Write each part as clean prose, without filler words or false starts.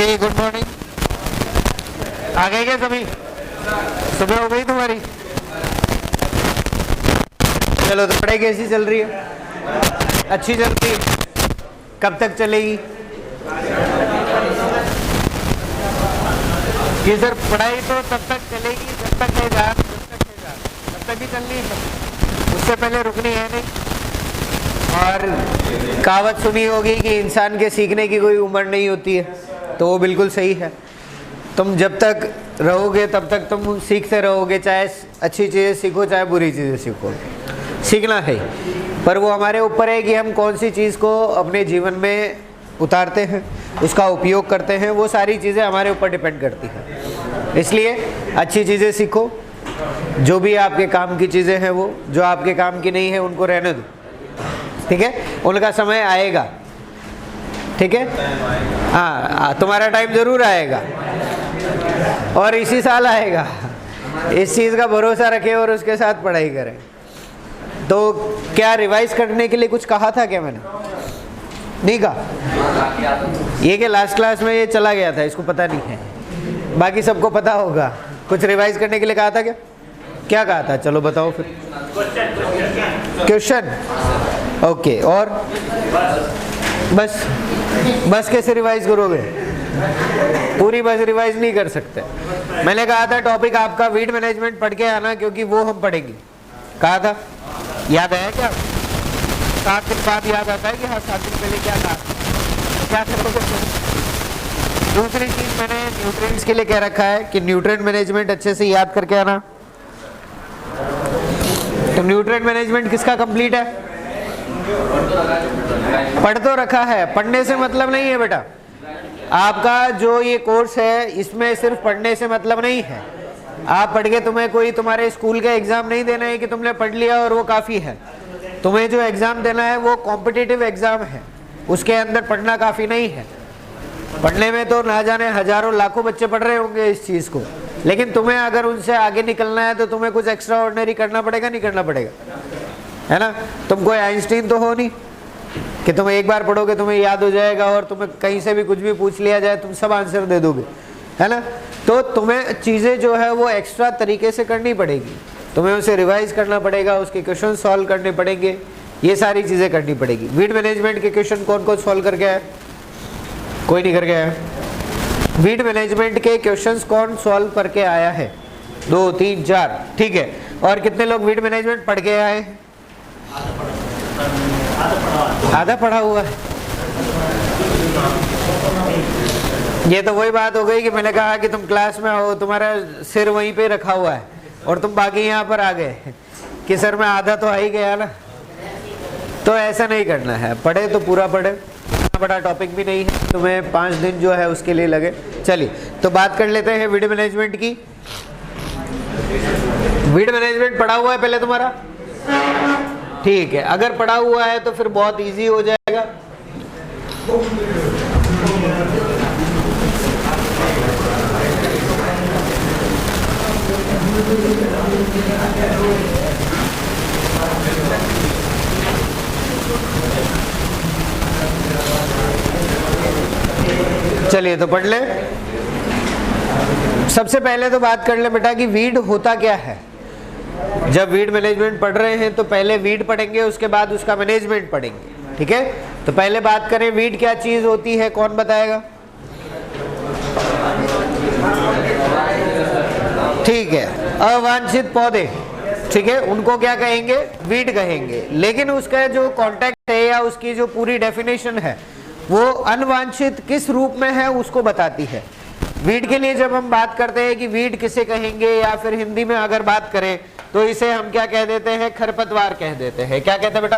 Okay, good morning. आ गए क्या सभी? सुबह हो गई तुम्हारी? चलो, तो पढ़ाई कैसी चल रही है? अच्छी चल रही है। कब तक चलेगी? कि सर पढ़ाई तो तब तक चलेगी जब तक है जा, तब तक ही चलनी है, उससे पहले रुकनी है नहीं। और कहावत सुनी होगी कि इंसान के सीखने की कोई उम्र नहीं होती है, तो वो बिल्कुल सही है। तुम जब तक रहोगे तब तक तुम सीखते रहोगे, चाहे अच्छी चीज़ें सीखो चाहे बुरी चीज़ें सीखो, सीखना है। पर वो हमारे ऊपर है कि हम कौन सी चीज़ को अपने जीवन में उतारते हैं, उसका उपयोग करते हैं, वो सारी चीज़ें हमारे ऊपर डिपेंड करती हैं। इसलिए अच्छी चीज़ें सीखो, जो भी आपके काम की चीज़ें हैं वो, जो आपके काम की नहीं है उनको रहने दो, ठीक है? उनका समय आएगा, ठीक है? हाँ, तुम्हारा टाइम ज़रूर आएगा और इसी साल आएगा। इस चीज़ का भरोसा रखें और उसके साथ पढ़ाई करें। तो क्या रिवाइज करने के लिए कुछ कहा था क्या मैंने? नहीं कहा? ये कि लास्ट क्लास में ये चला गया था, इसको पता नहीं है, बाकी सबको पता होगा। कुछ रिवाइज करने के लिए कहा था क्या? क्या कहा था? चलो बताओ फिर। Question, okay. और बस कैसे रिवाइज करोगे? पूरी बस रिवाइज नहीं कर सकते। मैंने कहा था टॉपिक आपका वीड मैनेजमेंट पढ़ के आना, क्योंकि वो हम पढ़ेंगे। कहा था, याद आया क्या? 7 दिन बाद याद आता है कि हाँ 7 दिन पहले क्या कहा, क्या करोगे? दूसरी चीज मैंने न्यूट्रिएंट्स के लिए कह रखा है कि न्यूट्रिएंट मैनेजमेंट अच्छे से याद करके आना। तो न्यूट्रिएंट मैनेजमेंट किसका कंप्लीट है? पढ़ तो रखा है, पढ़ने से मतलब नहीं है बेटा। आपका जो ये कोर्स है इसमें सिर्फ पढ़ने से मतलब नहीं है। आप पढ़ के तुम्हें कोई तुम्हारे स्कूल का एग्जाम नहीं देना है कि तुमने पढ़ लिया और वो काफ़ी है। तुम्हें जो एग्ज़ाम देना है वो कॉम्पिटिटिव एग्ज़ाम है, उसके अंदर पढ़ना काफ़ी नहीं है। पढ़ने में तो ना जाने हजारों लाखों बच्चे पढ़ रहे होंगे इस चीज़ को, लेकिन तुम्हें अगर उनसे आगे निकलना है तो तुम्हें कुछ एक्स्ट्रा ऑर्डिनरी करना पड़ेगा, नहीं करना पड़ेगा? है ना? तुम कोई आइंस्टीन तो हो नहीं कि तुम एक बार पढ़ोगे तुम्हें याद हो जाएगा और तुम्हें कहीं से भी कुछ भी पूछ लिया जाए तुम सब आंसर दे दोगे, है ना? तो तुम्हें चीज़ें जो है वो एक्स्ट्रा तरीके से करनी पड़ेगी, तुम्हें उसे रिवाइज करना पड़ेगा, उसके क्वेश्चन सॉल्व करने पड़ेंगे, ये सारी चीज़ें करनी पड़ेगी। वीड मैनेजमेंट के क्वेश्चन कौन कौन सॉल्व करके आया? कोई नहीं करके आया? वीड मैनेजमेंट के क्वेश्चंस कौन सॉल्व करके आया है? 2 3 4, ठीक है। और कितने लोग वीड मैनेजमेंट पढ़ के आए? आधा पढ़ा हुआ है। ये तो वही बात हो गई कि मैंने कहा कि तुम क्लास में हो, तुम्हारा सिर वहीं पे रखा हुआ है और तुम बाकी यहाँ पर आ गए कि सर मैं आधा तो आ ही गया ना। तो ऐसा नहीं करना है, पढ़े तो पूरा पढ़े। इतना बड़ा टॉपिक भी नहीं है, तुम्हें 5 दिन जो है उसके लिए लगे। चलिए तो बात कर लेते हैं वीड मैनेजमेंट की। वीड मैनेजमेंट पढ़ा हुआ है पहले तुम्हारा? ठीक है, अगर पढ़ा हुआ है तो फिर बहुत इजी हो जाएगा। चलिए तो पढ़ ले। सबसे पहले तो बात कर ले बेटा कि वीड होता क्या है। जब वीड मैनेजमेंट पढ़ रहे हैं तो पहले वीड पढ़ेंगे, उसके बाद उसका मैनेजमेंट पढ़ेंगे, ठीक है? तो पहले बात करें वीड क्या चीज होती है, कौन बताएगा? ठीक है, अवांछित पौधे, ठीक है, उनको क्या कहेंगे? वीड कहेंगे। लेकिन उसका जो कॉन्टेक्ट है या उसकी जो पूरी डेफिनेशन है वो अनवांछित किस रूप में है उसको बताती है। वीड के लिए जब हम बात करते हैं कि वीड किसे कहेंगे, या फिर हिंदी में अगर बात करें तो इसे हम क्या कह देते हैं? खरपतवार कह देते हैं। क्या कहते हैं बेटा?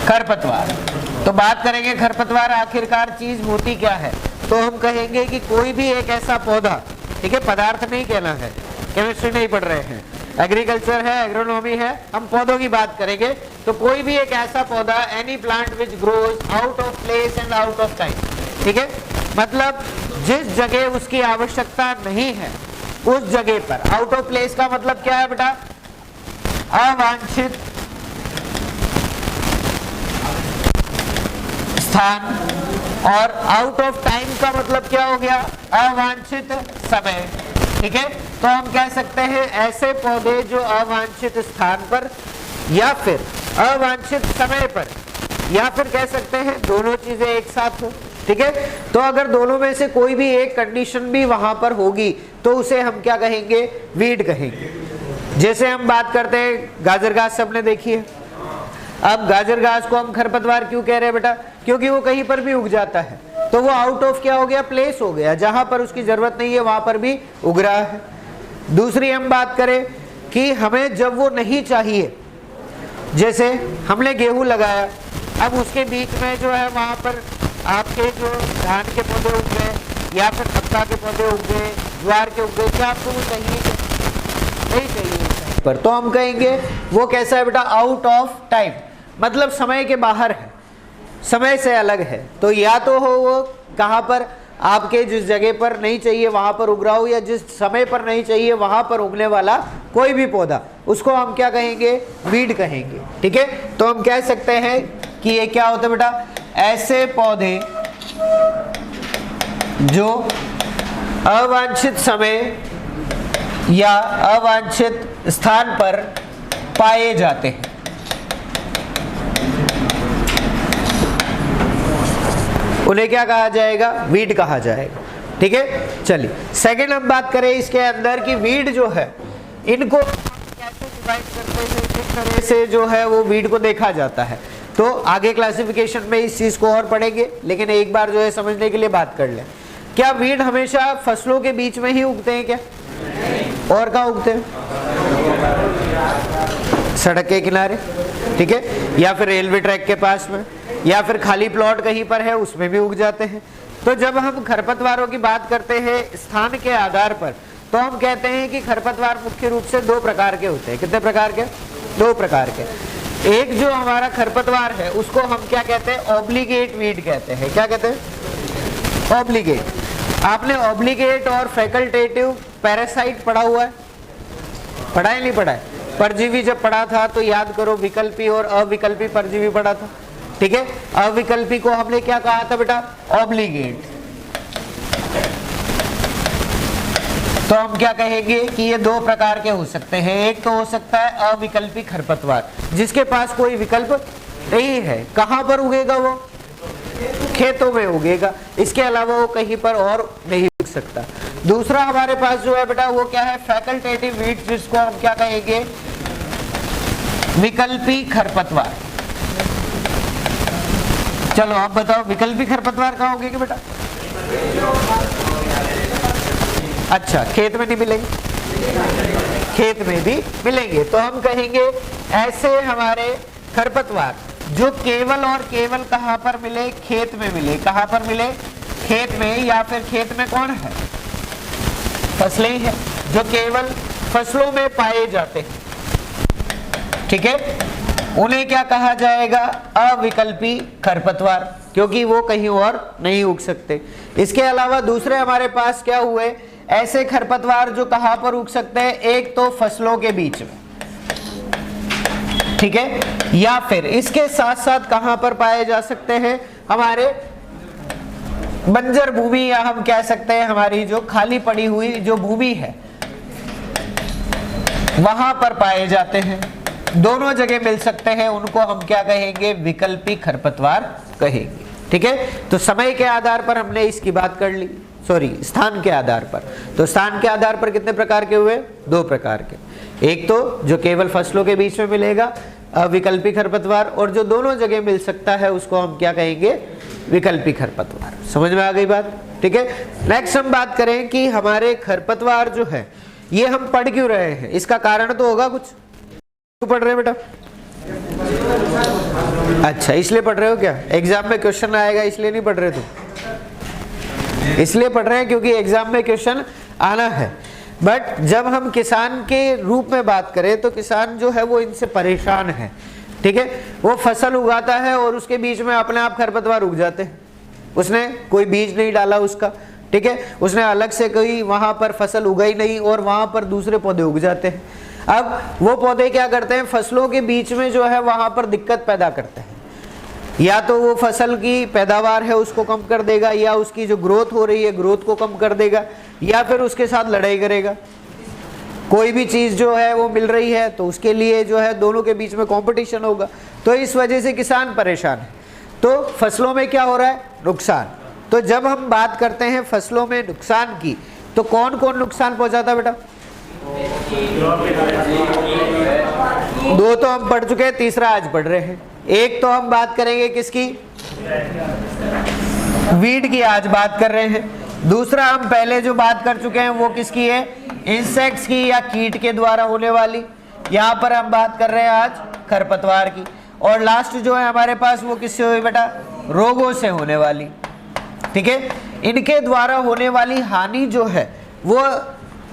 खरपतवार। तो बात करेंगे खरपतवार आखिरकार चीज होती क्या है, तो हम कहेंगे कि कोई भी एक ऐसा पौधा, ठीक है, पदार्थ नहीं कहना है, केमिस्ट्री नहीं पढ़ रहे हैं, एग्रीकल्चर है, एग्रोनॉमी है, हम पौधों की बात करेंगे। तो कोई भी एक ऐसा पौधा, any plant which grows out of place and out of time, ठीक है, मतलब जिस जगह उसकी आवश्यकता नहीं है उस जगह पर। आउट ऑफ प्लेस का मतलब क्या है बेटा? अवांछित स्थान, और आउट ऑफ टाइम का मतलब क्या हो गया, अवांछित समय। ठीक है, तो हम कह सकते हैं ऐसे पौधे जो अवांछित स्थान पर या फिर अवांछित समय पर, या फिर कह सकते हैं दोनों चीजें एक साथ हो। ठीक है, तो अगर दोनों में से कोई भी एक कंडीशन भी वहां पर होगी तो उसे हम क्या कहेंगे, वीड कहेंगे। जैसे हम बात करते हैं गाजर घास, सबने देखी है। अब गाजर घास को हम खरपतवार क्यों कह रहे हैं बेटा, क्योंकि वो कहीं पर भी उग जाता है, तो वो आउट ऑफ क्या हो गया, प्लेस हो गया, जहां पर उसकी जरूरत नहीं है वहां पर भी उग रहा है। दूसरी हम बात करें कि हमें जब वो नहीं चाहिए, जैसे हमने गेहूं लगाया, अब उसके बीच में जो है वहां पर आपके जो धान के पौधे उग गए या फिर मक्का के पौधे उग गए, ज्वार के उग गए, क्या आपको वो चाहिए, नहीं चाहिए पर, तो हम कहेंगे वो कैसा है बेटा, आउट ऑफ टाइम, मतलब समय के बाहर है, समय से अलग है। तो या तो हो वो कहां पर, आपके जिस जगह पर नहीं चाहिए वहां पर उग रहा हो, या जिस समय पर नहीं चाहिए वहां पर उगने वाला कोई भी पौधा, उसको हम क्या कहेंगे, वीड कहेंगे। ठीक है, तो हम कह सकते हैं कि ये क्या होता है बेटा, ऐसे पौधे जो अवांछित समय या अवांछित स्थान पर पाए जाते हैं, उन्हें क्या कहा जाएगा, वीड कहा जाएगा। ठीक है, चलिए सेकंड हम बात करें इसके अंदर कि वीड जो है, इनको कैसे डिवाइड करते हैं, किस तरह से जो है वो वीड को देखा जाता है। तो आगे क्लासिफिकेशन में इस चीज को और पढ़ेंगे, लेकिन एक बार जो है समझने के लिए बात कर लें। क्या वीड हमेशा फसलों के बीच में ही उगते हैं क्या, और कहाँ उगते हैं, सड़क के किनारे, ठीक है, या फिर रेलवे ट्रैक के पास में, या फिर खाली प्लॉट कहीं पर है उसमें भी उग जाते हैं। तो जब हम खरपतवारों की बात करते हैं स्थान के आधार पर, तो हम कहते हैं कि खरपतवार मुख्य रूप से दो प्रकार के होते हैं। कितने प्रकार के, दो प्रकार के। एक जो हमारा खरपतवार है उसको हम क्या कहते हैं, ऑब्लिगेट वीड कहते हैं। क्या कहते हैं, ऑब्लिगेट। आपने ऑब्लिगेट और फैकल्टेटिव पैरासाइट पढ़ा हुआ है, पढ़ा है नहीं पढ़ा है, परजीवी जब पढ़ा था तो याद करो, विकल्पी और अविकल्पी परजीवी पढ़ा था। ठीक है, अविकल्पी को हमने क्या कहा था बेटा, ऑब्लिगेट। तो हम क्या कहेंगे कि ये दो प्रकार के हो सकते हैं। एक तो हो सकता है अविकल्पी खरपतवार, जिसके पास कोई विकल्प नहीं है। कहां पर उगेगा वो, खेतों में उगेगा, इसके अलावा वो कहीं पर और नहीं उग सकता। दूसरा हमारे पास जो है बेटा वो क्या है, फैकल्टेटिव वीड, जिसको हम क्या कहेंगे, विकल्पी खरपतवार। चलो आप बताओ विकल्पी खरपतवार कहाँ उगेंगे बेटा, अच्छा खेत में नहीं मिलेंगे, खेत में भी मिलेंगे। तो हम कहेंगे ऐसे हमारे खरपतवार जो केवल और केवल कहां पर मिले, खेत में मिले। कहां पर मिले, खेत में, या फिर खेत में कौन है, फसलें हैं, जो केवल फसलों में पाए जाते हैं। ठीक है, उन्हें क्या कहा जाएगा, अविकल्पी खरपतवार, क्योंकि वो कहीं और नहीं उग सकते। इसके अलावा दूसरे हमारे पास क्या हुए, ऐसे खरपतवार जो कहां पर उग सकते हैं, एक तो फसलों के बीच में, ठीक है, या फिर इसके साथ साथ कहां पर पाए जा सकते हैं, हमारे बंजर भूमि, या हम कह सकते हैं हमारी जो खाली पड़ी हुई जो भूमि है वहां पर पाए जाते हैं। दोनों जगह मिल सकते हैं, उनको हम क्या कहेंगे, विकल्पी खरपतवार कहेंगे। ठीक है, तो समय के आधार पर हमने इसकी बात कर ली, सॉरी स्थान के आधार पर। तो स्थान के आधार पर कितने प्रकार के हुए, दो प्रकार के। एक तो जो केवल फसलों के बीच में मिलेगा, अविकल्पी खरपतवार, और जो दोनों जगह मिल सकता है उसको हम क्या कहेंगे, विकल्पी खरपतवार। समझ में आ गई बात। ठीक है, नेक्स्ट हम बात करें कि हमारे खरपतवार जो है ये हम पढ़ क्यों रहे हैं, इसका कारण तो होगा कुछ। क्यों पढ़ रहे हैं बेटा, अच्छा इसलिए पढ़ रहे हो क्या, एग्जाम में क्वेश्चन आएगा इसलिए नहीं पढ़ रहे तुम, इसलिए पढ़ रहे हैं क्योंकि एग्जाम में क्वेश्चन आना है। बट जब हम किसान के रूप में बात करें तो किसान जो है वो इनसे परेशान है। ठीक है, वो फसल उगाता है और उसके बीच में अपने आप खरपतवार उग जाते हैं, उसने कोई बीज नहीं डाला उसका, ठीक है, उसने अलग से कोई वहां पर फसल उगाई नहीं और वहां पर दूसरे पौधे उग जाते हैं। अब वो पौधे क्या करते हैं, फसलों के बीच में जो है वहां पर दिक्कत पैदा करते हैं। या तो वो फसल की पैदावार है उसको कम कर देगा, या उसकी जो ग्रोथ हो रही है ग्रोथ को कम कर देगा, या फिर उसके साथ लड़ाई करेगा। कोई भी चीज़ जो है वो मिल रही है तो उसके लिए जो है दोनों के बीच में कंपटीशन होगा, तो इस वजह से किसान परेशान है। तो फसलों में क्या हो रहा है? नुकसान। तो जब हम बात करते हैं फसलों में नुकसान की, तो कौन कौन नुकसान पहुंचाता है बेटा? दो तो हम पढ़ चुके हैं, तीसरा आज पढ़ रहे हैं। एक तो हम बात करेंगे किसकी? वीड की आज बात कर रहे हैं। दूसरा हम पहले जो बात कर चुके हैं वो किसकी है? इंसेक्ट्स की या कीट के द्वारा होने वाली। यहाँ पर हम बात कर रहे हैं आज खरपतवार की। और लास्ट जो है हमारे पास वो किससे हुई बेटा? रोगों से होने वाली। ठीक है, इनके द्वारा होने वाली हानि जो है वो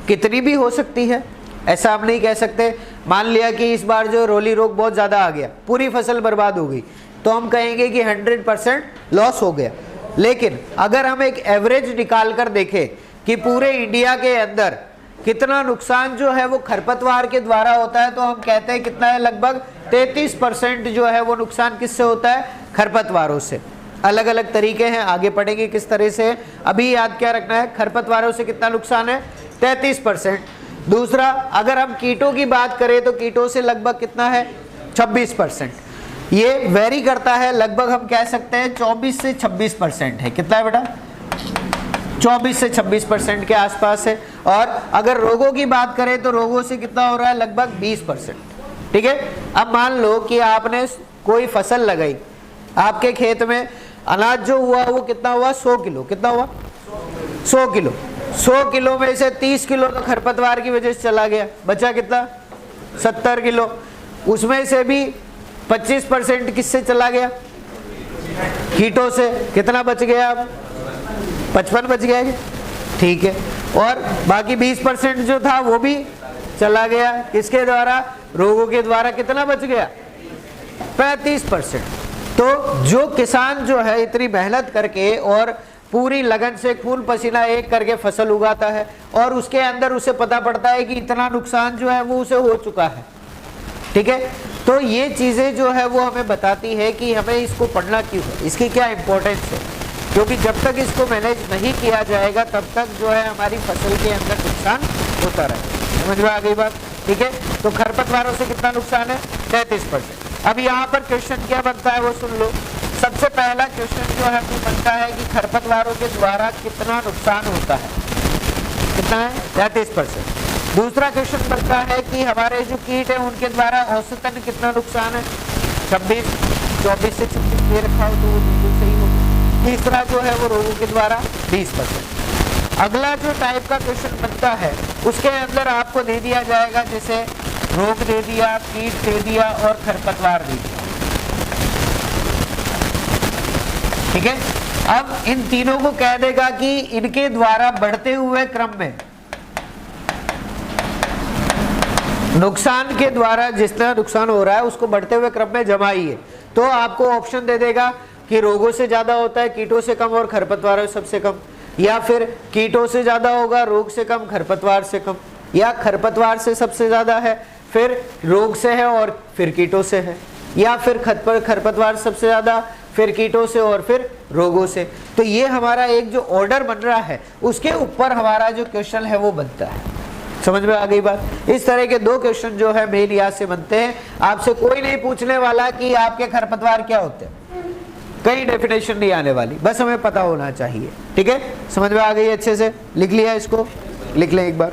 कितनी भी हो सकती है, ऐसा हम नहीं कह सकते। मान लिया कि इस बार जो रोली रोग बहुत ज़्यादा आ गया, पूरी फसल बर्बाद हो गई, तो हम कहेंगे कि 100% लॉस हो गया। लेकिन अगर हम एक एवरेज निकाल कर देखें कि पूरे इंडिया के अंदर कितना नुकसान जो है वो खरपतवार के द्वारा होता है, तो हम कहते हैं कितना है? लगभग 33% जो है वो नुकसान किससे होता है? खरपतवारों से। अलग अलग तरीके हैं, आगे पढ़ेंगे किस तरह से। अभी याद क्या रखना है? खरपतवारों से कितना नुकसान है? 33%। दूसरा, अगर हम कीटों की बात करें तो कीटों से लगभग कितना है? 26%। ये वेरी करता है, लगभग हम कह सकते हैं 24 से 26% है। कितना है बेटा? 24 से 26% के आसपास है। और अगर रोगों की बात करें तो रोगों से कितना हो रहा है? लगभग 20%। ठीक है, अब मान लो कि आपने कोई फसल लगाई, आपके खेत में अनाज जो हुआ वो कितना हुआ? 100 किलो। कितना हुआ? 100 किलो। 100 किलो में से 30 किलो तो खरपतवार की वजह से चला गया, बचा कितना? 70 किलो। उसमें से भी 25% किससे चला गया? कीटों से। कितना बच गया? अब 55 बच गया। ठीक है, और बाकी 20% जो था वो भी चला गया। किसके द्वारा? रोगों के द्वारा। कितना बच गया? 35%। तो जो किसान जो है इतनी मेहनत करके और पूरी लगन से खून पसीना एक करके फसल उगाता है, और उसके अंदर उसे पता पड़ता है कि इतना नुकसान जो है वो उसे हो चुका है। ठीक है, तो ये चीज़ें जो है वो हमें बताती है कि हमें इसको पढ़ना क्यों है, इसकी क्या इंपॉर्टेंस है। क्योंकि जब तक इसको मैनेज नहीं किया जाएगा तब तक जो है हमारी फसल के अंदर नुकसान होता रहेगा। समझ में आ गई बात? ठीक है, तो खरपतवारों से कितना नुकसान है? 33%। अब यहाँ पर क्वेश्चन क्या बनता है वो सुन लो। सबसे पहला क्वेश्चन जो है वो बनता है कि खरपतवारों के द्वारा कितना नुकसान होता है? कितना है? 33%। दूसरा क्वेश्चन बनता है कि हमारे जो कीट है उनके द्वारा औसतन कितना नुकसान है? 26। 24 से 26 दे रखा हो तो वो बिल्कुल सही होगा। तीसरा जो है वो रोगों के द्वारा 20%। अगला जो टाइप का क्वेश्चन बनता है उसके अंदर आपको दे दिया जाएगा, जैसे रोग दे दिया, कीट दे दिया और खरपतवार दे दिया। ठीक है, अब इन तीनों को कह देगा कि इनके द्वारा बढ़ते हुए क्रम में नुकसान के द्वारा जितना नुकसान हो रहा है उसको बढ़ते हुए क्रम में जमाइए। तो आपको ऑप्शन दे देगा कि रोगों से ज्यादा होता है, कीटों से कम और खरपतवारों सबसे कम, या फिर कीटों से ज्यादा होगा, रोग से कम, खरपतवार से कम, या खरपतवार से सबसे ज्यादा है, फिर रोग से है और फिर कीटों से है, या फिर खरपतवार सबसे ज्यादा, फिर कीटों से और फिर रोगों से। तो ये हमारा एक जो ऑर्डर बन रहा है उसके ऊपर हमारा जो क्वेश्चन है वो बनता है। समझ में आ गई बात? इस तरह के दो क्वेश्चन जो है मेन यहाँ से बनते हैं। आपसे कोई नहीं पूछने वाला कि आपके खरपतवार क्या होते हैं, कई डेफिनेशन नहीं आने वाली, बस हमें पता होना चाहिए। ठीक है, समझ में आ गई? अच्छे से लिख लिया, इसको लिख लें एक बार।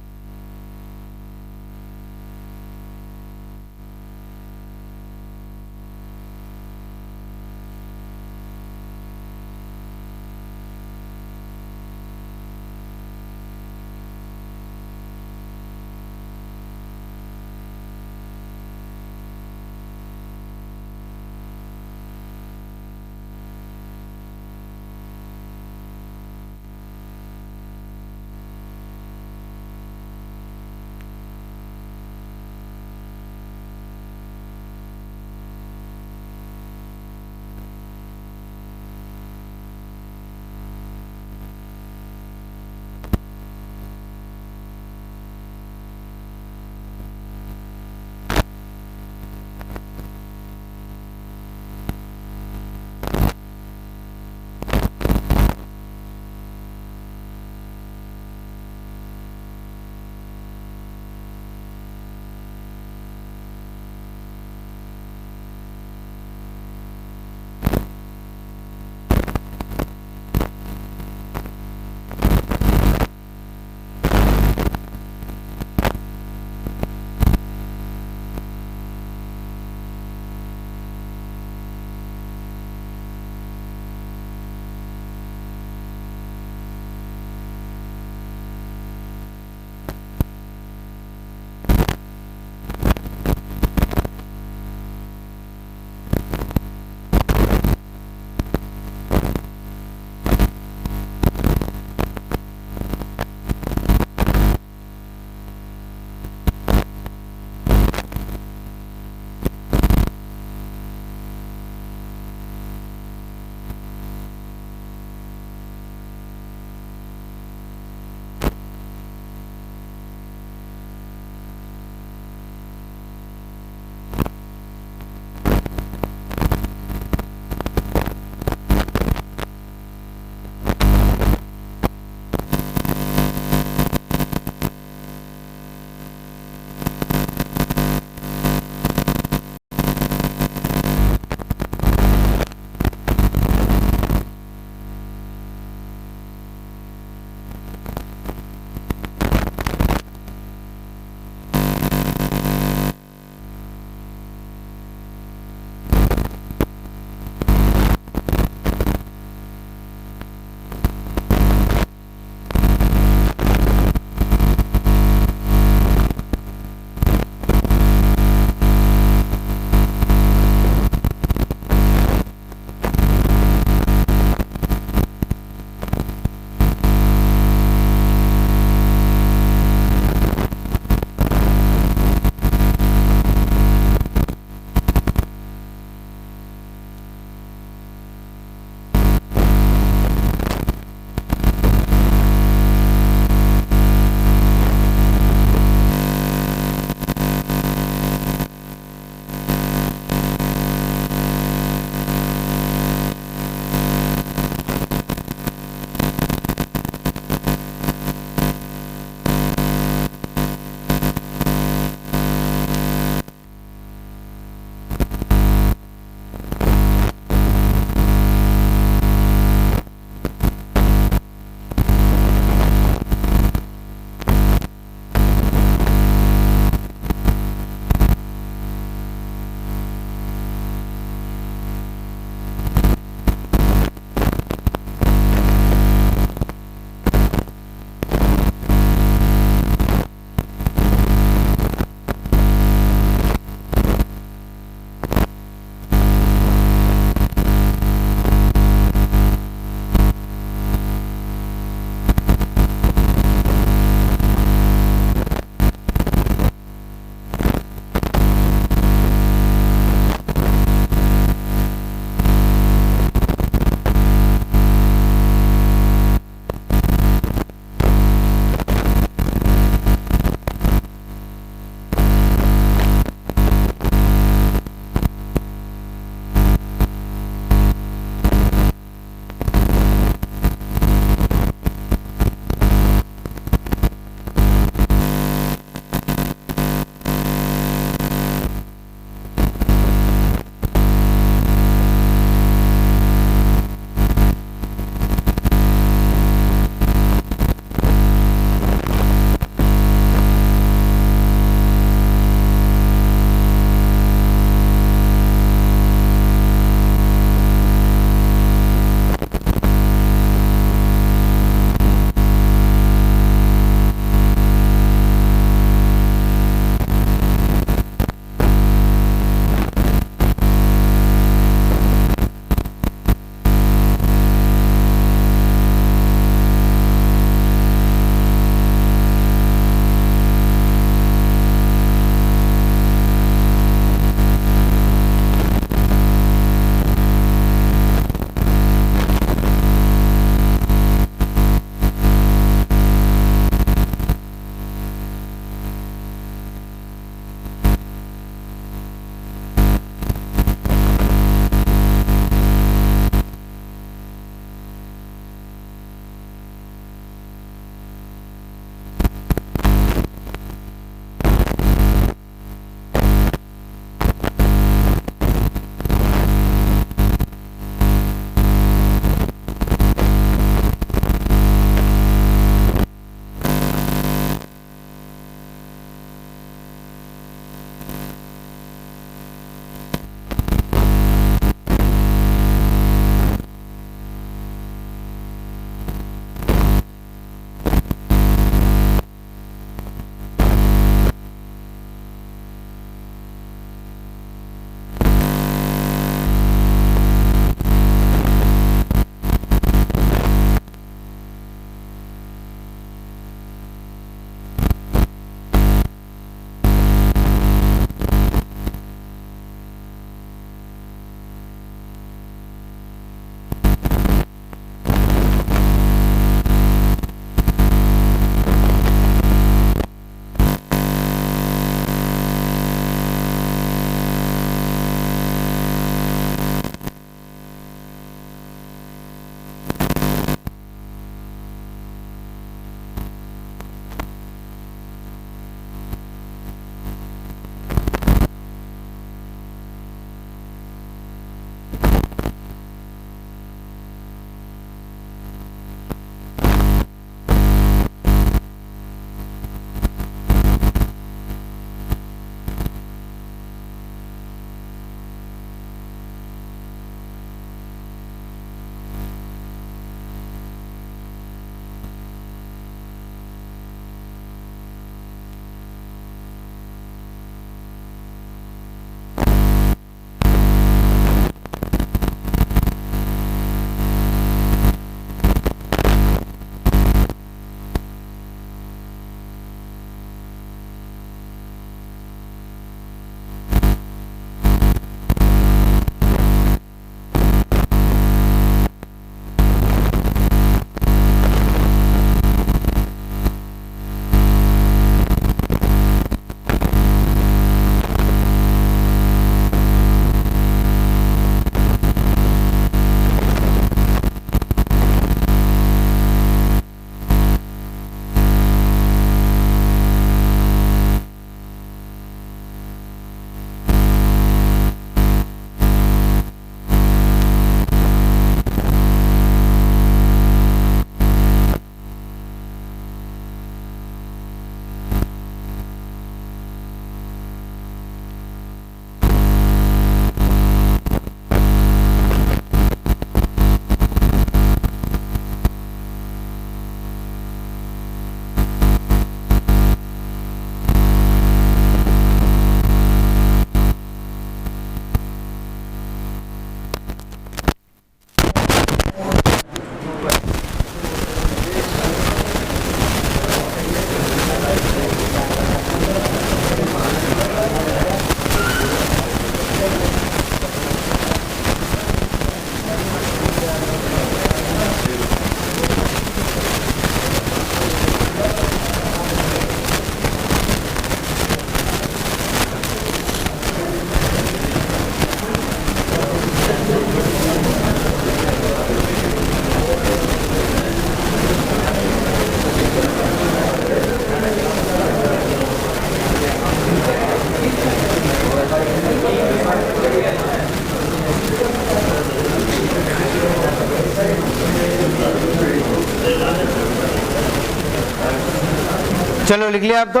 चलो लिख लिया आप तो,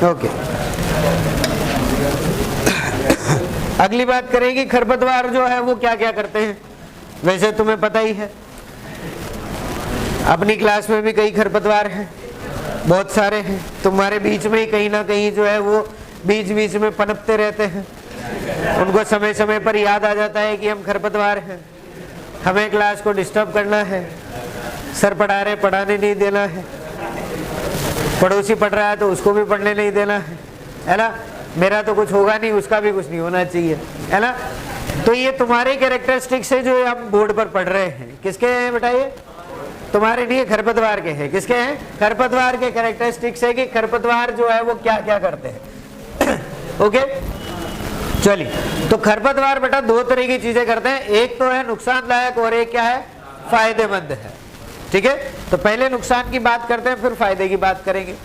ओके। अगली बात करेंगे खरपतवार जो है वो क्या क्या करते हैं। वैसे तुम्हें पता ही है, अपनी क्लास में भी कई खरपतवार हैं, बहुत सारे हैं, तुम्हारे बीच में ही कहीं ना कहीं जो है वो बीच बीच में पनपते रहते हैं। उनको समय समय पर याद आ जाता है कि हम खरपतवार हैं, हमें क्लास को डिस्टर्ब करना है, सर पढ़ा रहे पढ़ाने नहीं देना है, पड़ोसी पढ़ रहा है तो उसको भी पढ़ने नहीं देना है ना, मेरा तो कुछ होगा नहीं, उसका भी कुछ नहीं होना चाहिए, है ना। तो ये तुम्हारे कैरेक्टरिस्टिक्स है जो हम बोर्ड पर पढ़ रहे हैं। किसके हैं बेटा ये? तुम्हारे नहीं, खरपतवार के हैं। किसके हैं? खरपतवार के कैरेक्टरिस्टिक्स है कि खरपतवार जो है वो क्या क्या करते हैं। ओके, चलिए। तो खरपतवार बेटा दो तरह की चीजें करते हैं, एक तो है नुकसानदायक और एक क्या है? फायदेमंद है। ठीक है, तो पहले नुकसान की बात करते हैं, फिर फायदे की बात करेंगे।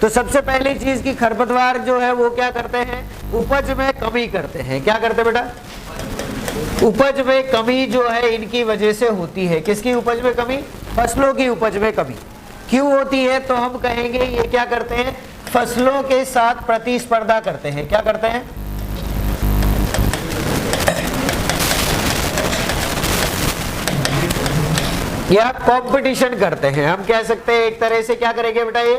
तो सबसे पहली चीज की खरपतवार जो है वो क्या करते हैं? उपज में कमी करते हैं। क्या करते हैं बेटा? उपज में कमी जो है इनकी वजह से होती है। किसकी उपज में कमी? फसलों की उपज में कमी। क्यों होती है? तो हम कहेंगे ये क्या करते हैं? फसलों के साथ प्रतिस्पर्धा करते हैं। क्या करते हैं? या कंपटीशन करते हैं। हम कह सकते हैं एक तरह से क्या करेंगे बेटा? ये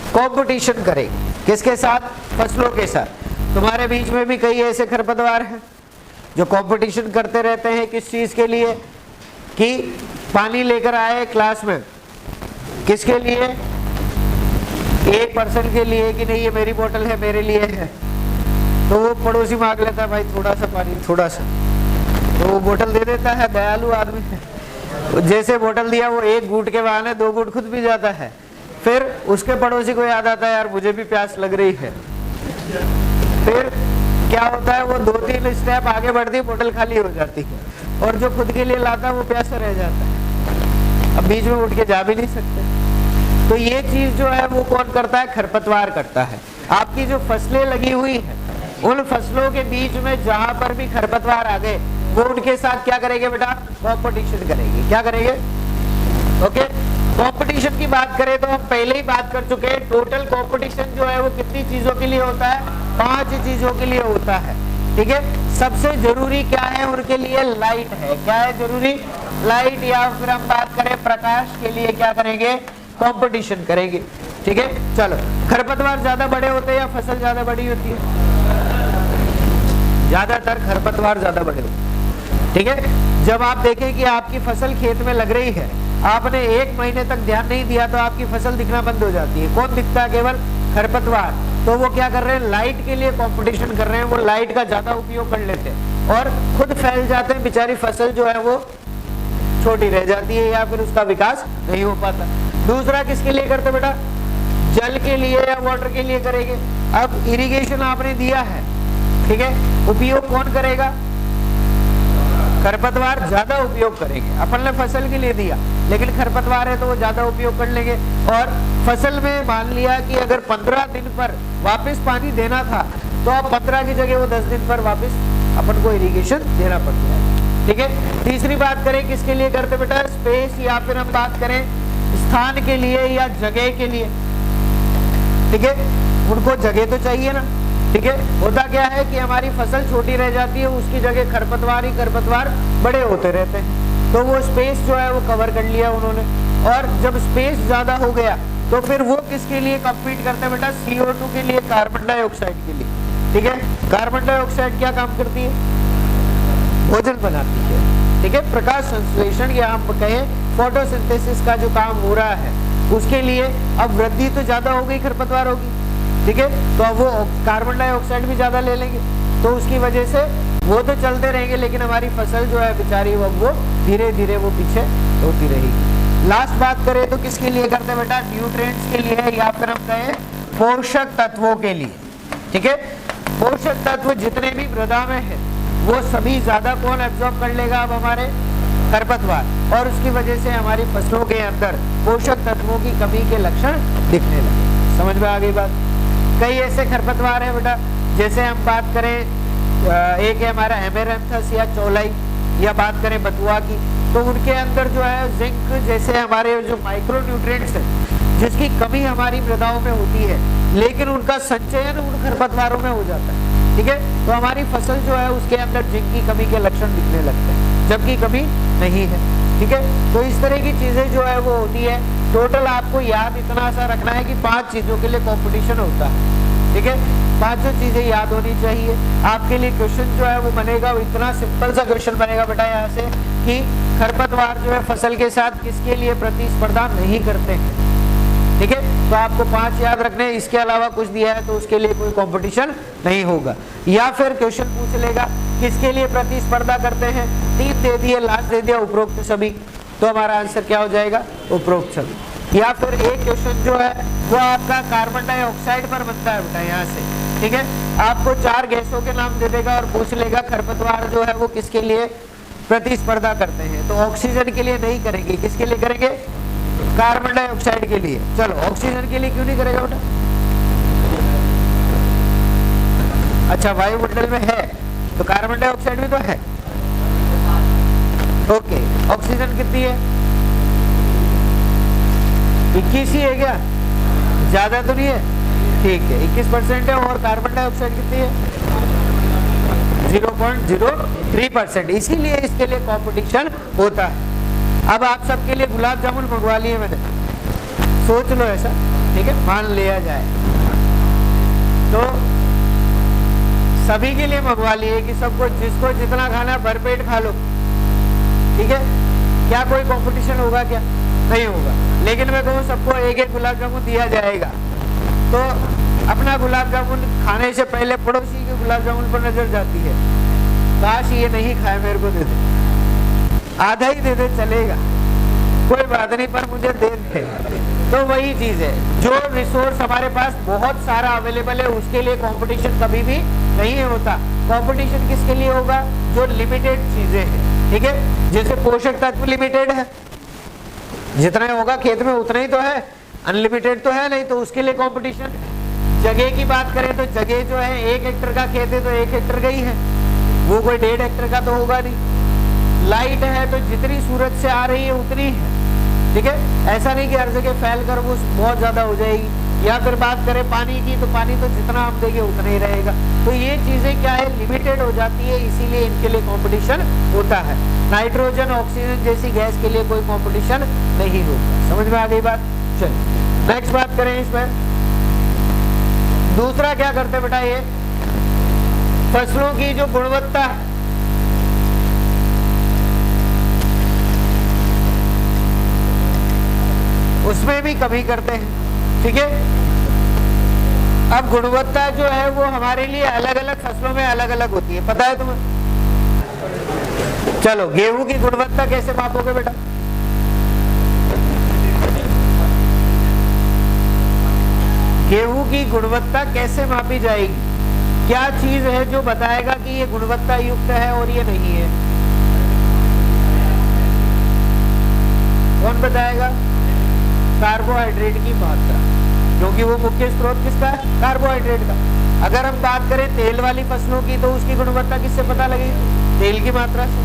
कंपटीशन करेंगे। किसके साथ? फसलों के साथ। तुम्हारे बीच में भी कई ऐसे खरपतवार हैं जो कंपटीशन करते रहते हैं। किस चीज के लिए? कि पानी लेकर आए क्लास में, किसके लिए? एक पर्सन के लिए कि नहीं ये मेरी बोतल है, मेरे लिए है। तो वो पड़ोसी मांग लेता है भाई थोड़ा सा पानी, थोड़ा सा, तो वो बोतल दे देता है। दयालु आदमी है, जैसे बोतल दिया वो एक घूंट के बहाने दो घूंट खुद पी जाता है। फिर उसके पड़ोसी को याद आता है यार मुझे भी प्यास लग रही है। फिर क्या होता है? वो 2-3 स्टेप आगे बढ़ती, बोतल खाली हो जाती है, और जो खुद के लिए लाता है वो प्यासा रह जाता है। अब बीच में उठ के जा भी नहीं सकते। तो ये चीज जो है वो कौन करता है? खरपतवार करता है। आपकी जो फसलें लगी हुई है उन फसलों के बीच में जहां पर भी खरपतवार आ गए वो उनके साथ क्या करेंगे बेटा? कंपटीशन करेंगे। क्या करेंगे? ओके, कंपटीशन की बात करें तो हम पहले ही बात कर चुके हैं। टोटल कंपटीशन जो है वो कितनी चीजों के लिए होता है? 5 चीजों के लिए होता है। ठीक है, सबसे जरूरी क्या है उनके लिए? लाइट है। क्या है जरूरी? लाइट। या फिर हम बात करें प्रकाश के लिए क्या करेंगे? कंपटीशन करेंगे। ठीक है, चलो। खरपतवार ज्यादा बड़े होते हैं या फसल ज्यादा बड़ी होती है? ज्यादातर खरपतवार ज्यादा बड़े होते हैं। ठीक है, जब आप देखें कि आपकी फसल खेत में लग रही है, आपने 1 महीने तक ध्यान नहीं दिया तो आपकी फसल दिखना बंद हो जाती है। कौन दिखता है? केवल खरपतवार। तो वो क्या कर रहे हैं? लाइट के लिए कंपटीशन कर रहे हैं। वो लाइट का ज्यादा उपयोग कर लेते हैं और खुद फैल जाते हैं। बेचारी फसल जो है वो छोटी रह जाती है या फिर उसका विकास नहीं हो पाता। दूसरा किसके लिए करते बेटा? जल के लिए या वाटर के लिए करेंगे। अब इरिगेशन आपने दिया है, ठीक है, उपयोग कौन करेगा? खरपतवार ज्यादा उपयोग करेंगे। अपन ने फसल के लिए दिया लेकिन खरपतवार है तो वो ज्यादा उपयोग कर लेंगे। और फसल में मान लिया कि अगर 15 दिन पर वापस पानी देना था तो अब 15 की जगह वो 10 दिन पर वापस अपन को इरिगेशन देना पड़ता है। ठीक है, तीसरी बात करें किसके लिए करते बेटा? स्पेस, या फिर हम बात करें स्थान के लिए या जगह के लिए। ठीक है, उनको जगह तो चाहिए ना। ठीक है, होता क्या है कि हमारी फसल छोटी रह जाती है, उसकी जगह खरपतवार ही खरपतवार बड़े होते रहते हैं। तो वो स्पेस जो है वो कवर कर लिया उन्होंने। और जब स्पेस ज्यादा हो गया तो फिर वो किसके लिए कम्पीट करते हैं बेटा? CO2 के लिए, कार्बन डाइऑक्साइड के लिए। ठीक है, कार्बन डाइऑक्साइड क्या काम करती है? भोजन बनाती है। ठीक है, प्रकाश संश्लेषण या हम कहें फोटोसिंथेसिस का जो काम हो रहा है उसके लिए अब वृद्धि तो ज्यादा हो गई, खरपतवार होगी। ठीक है, तो अब वो कार्बन डाइऑक्साइड भी ज्यादा ले लेंगे, तो उसकी वजह से वो तो चलते रहेंगे लेकिन हमारी फसल जो है बेचारी वो धीरे धीरे वो पीछे होती रहेगी। लास्ट बात करें तो किसके लिए करते हैं बेटा? न्यूट्रिएंट्स के लिए या फिर हम कहें पोषक तत्वों के लिए। ठीक है, पोषक तत्व जितने भी मृदा में है वो सभी ज्यादा कौन एब्जॉर्ब कर लेगा? अब हमारे खरपतवार। और उसकी वजह से हमारी फसलों के अंदर पोषक तत्वों की कमी के लक्षण दिखने लगे। समझ में आ गई बात? कई ऐसे खरपतवार हैं बेटा, जैसे हम बात करें एक है हमारा एमेरैंथस या चौलाई, या बात करें बथुआ की, तो उनके अंदर जो है जिंक जैसे हमारे जो माइक्रो न्यूट्रिएंट्स हैं जिसकी कमी हमारी मृदाओं में होती है, लेकिन उनका संचयन उन खरपतवारों में हो जाता है। ठीक है, तो हमारी फसल जो है उसके अंदर जिंक की कमी के लक्षण दिखने लगते हैं, जबकि कमी नहीं है। ठीक है, तो इस तरह की चीजें जो है वो होती है। टोटल आपको याद इतना सा रखना है कि 5 चीजों के लिए कंपटीशन होता है। ठीक है, 5 चीजें याद होनी चाहिए। आपके लिए क्वेश्चन जो है वो बनेगा, वो इतना सिंपल सा क्वेश्चन बनेगा बेटा यहाँ से कि खरपतवार जो है फसल के साथ किसके लिए प्रतिस्पर्धा नहीं करते हैं। ठीक है, तो आपको 5 याद रखने, इसके अलावा कुछ दिया है तो उसके लिए कोई कंपटीशन नहीं होगा। या फिर क्वेश्चन पूछ लेगा किसके लिए प्रतिस्पर्धा करते हैं, 3 दे दिए, लास्ट दे दिया उपरोक्त सभी, तो हमारा आंसर क्या हो जाएगा, उपरोक्त सभी। या फिर एक क्वेश्चन जो है वो आपका कार्बन डाइऑक्साइड पर बनता है बेटा यहाँ से। ठीक है, आपको 4 गैसों के नाम दे देगा और पूछ लेगा खरपतवार जो है वो किसके लिए प्रतिस्पर्धा करते हैं, तो ऑक्सीजन के लिए नहीं करेंगे, किसके लिए करेंगे, कार्बन डाइऑक्साइड के लिए। चलो, ऑक्सीजन के लिए क्यों नहीं करेगा बेटा, अच्छा वायुमंडल में है तो कार्बन डाइऑक्साइड भी तो है। ओके, ऑक्सीजन कितनी है, 21 ही है क्या, ज्यादा तो नहीं है, ठीक है 21% है। और कार्बन डाइऑक्साइड कितनी है, 0.03%, इसीलिए इसके लिए कंपटीशन होता है। अब आप सबके लिए गुलाब जामुन मंगवा लिए मैंने, सोच लो ऐसा, ठीक है, मान लिया जाए तो सभी के लिए मंगवा लिए कि सबको, जिसको जितना खाना भरपेट खा लो। ठीक है, क्या कोई कंपटीशन होगा, क्या नहीं होगा। लेकिन मैं कहूँ सबको एक एक गुलाब जामुन दिया जाएगा तो अपना गुलाब जामुन खाने से पहले पड़ोसी के गुलाब जामुन पर नजर जाती है, काश ये नहीं खाए, मेरे को दे दे, आधा ही दे दे चलेगा, कोई बात नहीं, पर मुझे दे दे। तो वही चीज है, जो रिसोर्स हमारे पास बहुत सारा अवेलेबल है उसके लिए कंपटीशन कभी भी नहीं होता। कंपटीशन किसके लिए होगा, जो लिमिटेड चीजें हैं। ठीक है, जैसे पोषक तत्व लिमिटेड है, जितना होगा खेत में उतना ही तो है, अनलिमिटेड तो है नहीं, तो उसके लिए कंपटीशन। जगह की बात करें तो जगह जो है 1 हेक्टर का खेत है तो 1 हेक्टर का ही है, वो कोई 1.5 हेक्टर का तो होगा नहीं। लाइट है तो जितनी सूरज से आ रही है उतनी है। ठीक है, ऐसा नहीं कि हर जगह फैल कर वो बहुत ज्यादा हो जाएगी। या फिर बात करें पानी की तो पानी तो जितना हम देंगे उतना ही रहेगा। तो ये चीजें क्या है, लिमिटेड हो जाती है, इसीलिए इनके लिए कंपटीशन होता है। नाइट्रोजन ऑक्सीजन जैसी गैस के लिए कोई कंपटीशन नहीं होगा। समझ में आ गई बात। चलिए नेक्स्ट बात करें इसमें। दूसरा क्या करते बेटा, ये फसलों की जो गुणवत्ता है, उसमें भी कमी करते हैं। ठीक है, अब गुणवत्ता जो है वो हमारे लिए अलग अलग फसलों में अलग अलग होती है, पता है तुम्हें। चलो, गेहूं की गुणवत्ता कैसे मापोगे बेटा, गेहूं की गुणवत्ता कैसे मापी जाएगी, क्या चीज है जो बताएगा कि ये गुणवत्ता युक्त है और ये नहीं है, कौन बताएगा, कार्बोहाइड्रेट की मात्रा, क्योंकि वो मुख्य स्रोत किसका है, कार्बोहाइड्रेट का। अगर हम बात करें तेल वाली फसलों की तो उसकी गुणवत्ता किससे पता लगेगी, तेल की मात्रा से।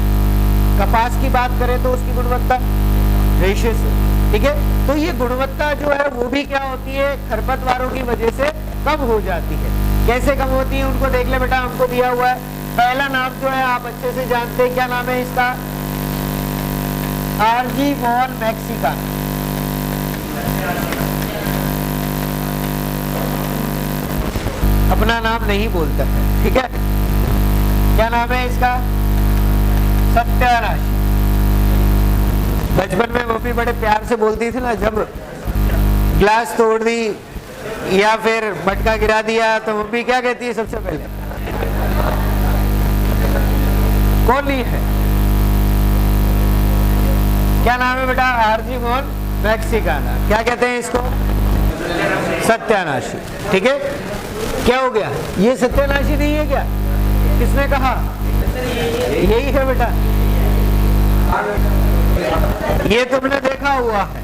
कपास की बात करें तो उसकी गुणवत्ता रेशे से। ठीक है, तो ये गुणवत्ता जो है वो भी क्या होती है, खरपतवारों की वजह से कम हो जाती है। कैसे कम होती है उनको देख ले बेटा, हमको दिया हुआ है। पहला नाम जो है आप अच्छे से जानते हैं, क्या नाम है इसका, आर्जीमोन मैक्सिका। अपना नाम नहीं बोलता है, ठीक है, क्या नाम है इसका, सत्यानाशी। बचपन में मम्मी बड़े प्यार से बोलती थी ना, जब ग्लास तोड़ दी या फिर मटका गिरा दिया तो मम्मी क्या कहती है सबसे पहले, कौन ली है, क्या नाम है बेटा, आर्जीमोन मैक्सिकाना। क्या कहते हैं इसको, सत्यानाशी। ठीक है, क्या हो गया, ये सत्यानाशी नहीं है क्या, किसने कहा, यही है बेटा, ये तुमने देखा हुआ है,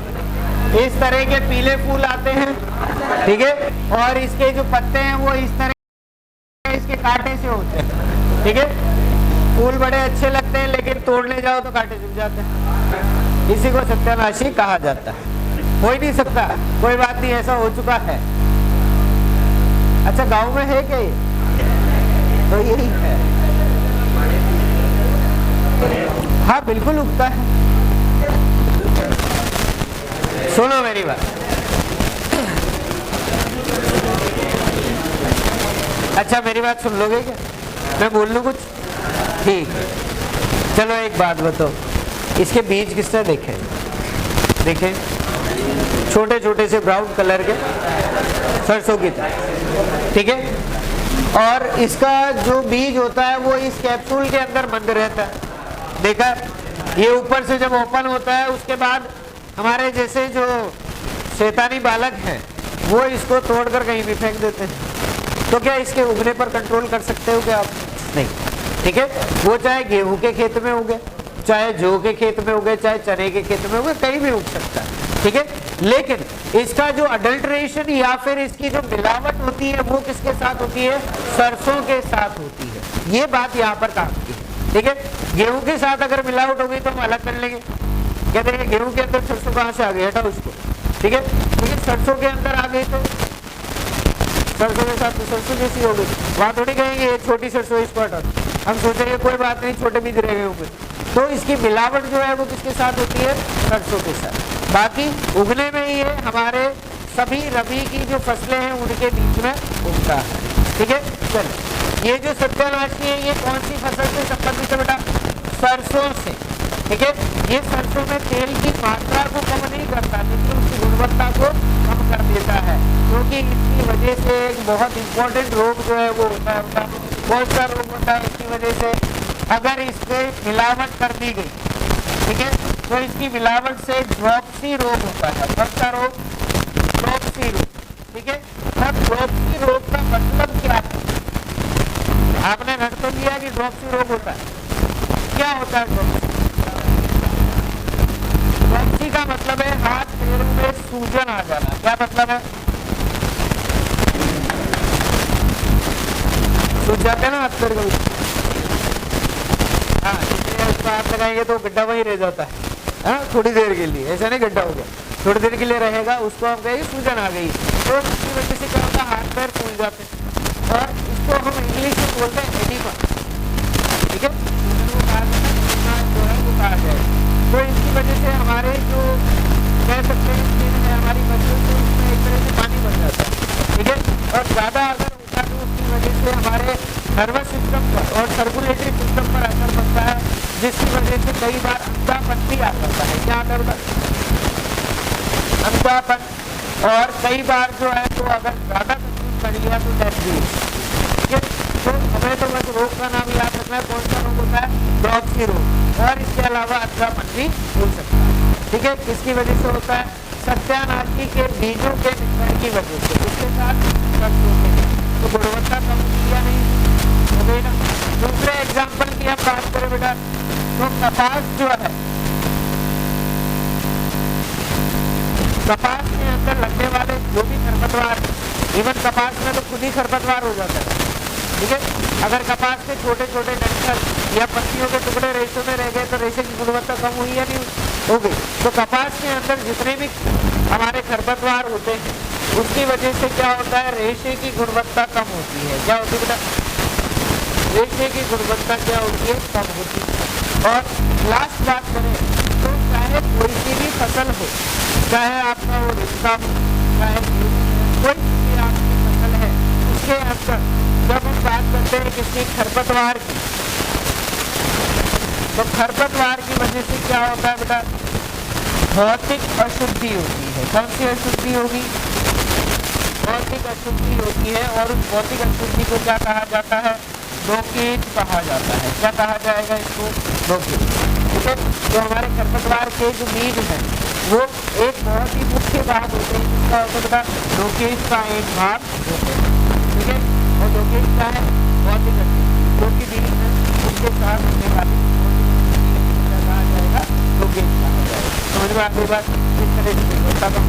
इस तरह के पीले फूल आते हैं। ठीक है, और इसके जो पत्ते हैं वो इस तरह इसके कांटे से होते हैं। ठीक है, फूल बड़े अच्छे लगते हैं लेकिन तोड़ने जाओ तो कांटे चुभ जाते हैं, इसी को सत्यानाशी कहा जाता है। हो ही नहीं सकता, कोई बात नहीं, ऐसा हो चुका है। अच्छा गांव में है क्या ये? तो यही है। हाँ बिल्कुल उगता है। सुनो मेरी बात, अच्छा मेरी बात सुन लोगे क्या? मैं बोल लूँ कुछ? ठीक है, चलो एक बात बताओ, इसके बीज किसने देखे? देखे छोटे छोटे से ब्राउन कलर के सरसों की तरह, ठीक है। और इसका जो बीज होता है वो इस कैप्सूल के अंदर बंद रहता है, देखा? ये ऊपर से जब ओपन होता है उसके बाद हमारे जैसे जो शैतानी बालक हैं वो इसको तोड़कर कहीं भी फेंक देते हैं। तो क्या इसके उगने पर कंट्रोल कर सकते हो क्या आप? नहीं, ठीक है। वो चाहे गेहूं के खेत में उगे, चाहे जौ के खेत में उगे, चाहे चने के खेत में उगे, कहीं भी उग सकता है, ठीक है। लेकिन इसका जो अडल्ट्रेशन या फिर इसकी जो मिलावट होती है वो किसके साथ होती है? सरसों के साथ होती है। ये बात यहाँ पर काम की है, ठीक है। गेहूं के साथ अगर मिलावट होगी तो हम अलग कर लेंगे, कहते हैं गेहूं के अंदर सरसों कहाँ से आ गई, हटाओ उसको, ठीक है। लेकिन सरसों के अंदर आ गई तो सरसों के साथ तो सरसों जैसी हो गई, वहां थोड़ी कहेंगे ये छोटी सरसों इसको हटा दो, हम सोचेंगे कोई बात नहीं छोटे बीज रह गए होंगे। तो इसकी मिलावट जो है वो किसके साथ होती है? सरसों के साथ। बाकी उगने में ये हमारे सभी रबी की जो फसलें हैं उनके बीच में उगता है, ठीक है। चलो ये जो सत्यानाशी है ये कौन सी फसल से संबंधित है बेटा? सरसों से, ठीक है। ये सरसों में तेल की मात्रा को कम नहीं करता लेकिन उसकी गुणवत्ता को कम कर देता है, क्योंकि इसकी वजह से एक बहुत इंपॉर्टेंट रोग जो है वो होता है, बहुत सा रोग होता है इसकी वजह से। अगर इससे मिलावट कर दी गई, ठीक है, तो इसकी मिलावट से ड्रॉप्सी रोग होता है। कौन सा रोग? ड्रॉप्सी रोग, ठीक है। अब ड्रॉप्सी रोग का मतलब क्या है? आपने रट तो लिया कि ड्रॉप्सी रोग होता है, क्या होता है ड्रॉप्सी? ड्रॉप्सी का मतलब है हाथ पैरों में सूजन आ जाना। क्या मतलब है? सूज जाते हैं ना हाथ पैर कभी, हाँ, इसलिए उसको हाथ लगाएंगे तो गड्ढा वहीं रह जाता है, हाँ, थोड़ी देर के लिए, ऐसा नहीं गड्ढा हो गया, थोड़ी देर के लिए रहेगा, उसको हम कहेंगे सूजन आ गई। तो इसकी वजह से क्या होता है? हाथ पैर फूल जाते हैं और इसको हम इंग्लिश में बोलते हैं एडिमा, ठीक है। वो कहा जो है वो कहा जाए, तो इसकी वजह से हमारे जो कह सकते हैं स्किन है हमारी मसल से उसमें एक तरह से पानी बन जाता है, ठीक है। और ज़्यादा अगर होता है तो उसकी वजह से हमारे नर्वस सिस्टम पर और सर्कुलेटरी सिस्टम पर असर पड़ता है, जिसकी वजह से कई बार अंधापन भी आ जाता है। क्या आता है? अंधापन। और कई बार जो है तो अगर ज़्यादा तकलीफ पड़ गया तो डेथ भी, ठीक है। तो हमें तो बस रोग का नाम याद रखना है, कौन सा रोग होता है? ड्रॉप्सी रोग। और इसके अलावा अंधापन भी हो सकता है, ठीक है। किसकी वजह से होता है? सत्यानाशी के बीजों के मिश्रण की वजह से, उसके साथ सरसों के। तो गुणवत्ता कम होगी या नहीं? हो गई ना। दूसरे एग्जाम्पल की हम बात करें बेटा, तो कपास जो है, कपास के अंदर लगने वाले जो भी खरपतवार, इवन कपास में तो खुद ही खरपतवार हो जाता है, ठीक है। अगर कपास के छोटे छोटे डंठल या पत्तियों के टुकड़े रेशे में रह गए तो रेशे की गुणवत्ता कम हुई या नहीं हो गई? तो कपास के अंदर जितने भी हमारे खरपतवार होते हैं उसकी वजह से क्या होता है? रेशे की गुणवत्ता कम होती है। क्या होती है बेटा? रेशे की गुणवत्ता क्या होती है? कम होती है। और लास्ट बात करें तो चाहे कोई सी भी फसल हो, चाहे आपका वो रिश्ता हो, चाहे कोई भी आपकी फसल है, उसके अंदर जब हम बात करते हैं किसी खरपतवार की, तो खरपतवार की वजह से क्या होता है बेटा? भौतिक अशुद्धि होती है। कौन सी अशुद्धि होगी? भौतिक अशुद्धि होती है। और उस भौतिक अशुद्धि को क्या कहा जाता है? डोकेज कहा जाता है। क्या कहा जाएगा इसको? डोकेज, ठीक है। तो हमारे खरपतवार के जो बीज हैं वो एक बहुत ही मुख्य भाग होते हैं, जिसका होता है बेटा डोकेज का एक भाग होते हैं, ठीक है। और डोकेज क्या है? भौतिक अशुद्धि, जो कि बीज है उसके साथ होने वाली कहा जाएगा डोकेज कहा जाएगा। समझ में आपकी बात? इस तरह से होता है।